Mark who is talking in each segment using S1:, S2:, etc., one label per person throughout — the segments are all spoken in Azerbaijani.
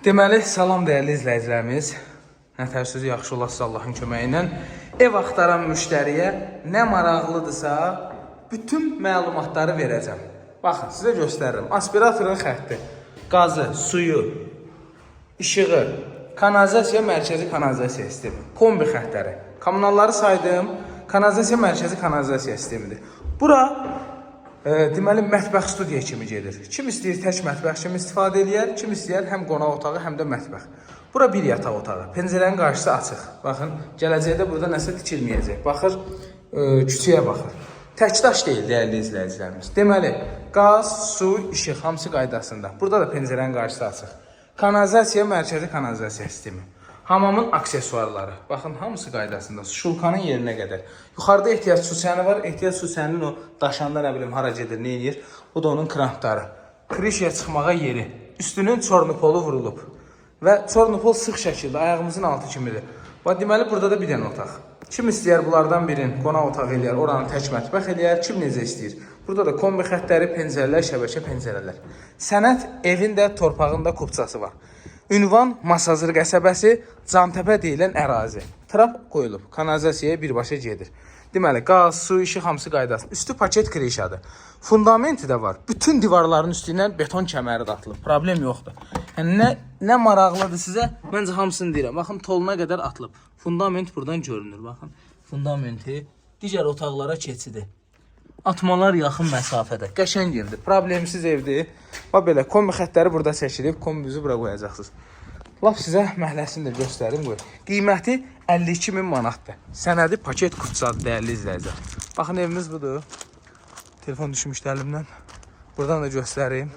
S1: Deməli, salam dəyərli izləyicilərimiz. Nətər sözü yaxşı olasınız Allahın köməyi ilə. Ev axtaran müştəriyə nə maraqlıdırsa, bütün məlumatları verəcəm. Baxın, sizə göstərirəm. Aspiratorun xətti, qazı, suyu, işığı, kanalizasiya, mərkəzi kanalizasiya sistemi, kombi xəttləri, kommunalları saydım, kanalizasiya, mərkəzi kanalizasiya sistemidir. Bura deməli, mətbəx studiya kimi gedir. Kim istəyir tək mətbəx kimi istifadə edir, kim istəyir həm qonaq otağı, həm də mətbəx. Bura bir yataq otağı. Pəncərənin qarşısı açıq. Baxın, gələcəkdə burada nəsə tikilməyəcək. Baxır, küçüyə baxır. Təkdaş deyil, dəyərli izləyicilərimiz. Deməli, qaz, su, işıq hamısı qaydasında. Burada da pəncərənin qarşısı açıq. Kanalizasiya, mərkəzi kanalizasiya sistemi. Hamamın aksesuarları. Baxın, hamısı qaydasında. Şulkanın yerinə qədər. Yuxarıda ehtiyac su səni var. Ehtiyac su səninin o daşanda nə bilim hara gedir, nə edir. Bu da onun krampları. Krişaya çıxmağa yeri. Üstünün çornupolu vurulub. Və çornupol sıx şəkildə ayağımızın altı kimidir. Deməli, burada da bir dənə otaq. Kim istəyər bunlardan birini qonaq otağı eləyər, oranı tək mətbəx eləyər, kim necə istəyir. Burada da kombi xəttləri, pəncərələr, şəbəkə pəncərələr. Sənət evin də torpağında kupçası var. Ünvan Masazır qəsəbəsi, Cantəpə deyilən ərazi. Trap qoyulub, kanalizasiyaya birbaşa gedir. Deməli, qaz, su, işıq hamısı qaydasında. Üstü paket krişadır. Fundamenti də var. Bütün divarların üstündən beton kəməri atılıb. Problem yoxdur. Yəni, nə maraqlıdır sizə? Məncə hamısını deyirəm. Baxın, toluna qədər atılıb. Fundament buradan görünür. Baxın, fundamenti digər otaqlara keçidir. Atmalar yaxın məsafədə. Qəşəng evdir. Problemsiz evdir. Bax belə, kombi xəttləri burada çəkilib. Kombinizi bura qoyacaqsınız. Laf sizə məhləsini də göstərim. Qiyməti 52.000 manatdır. Sənədi paket kupçadır, dəyərli izləyicilər. Baxın, evimiz budur. Telefon düşmüşdü əlimdən. Buradan da göstəreyim.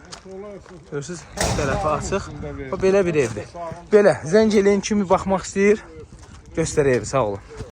S1: Görürsünüz, iki tərəfi açıq. Belə bir evdir. Belə, zəng eləyin kimi baxmaq istəyir. Göstər evi, sağ olun.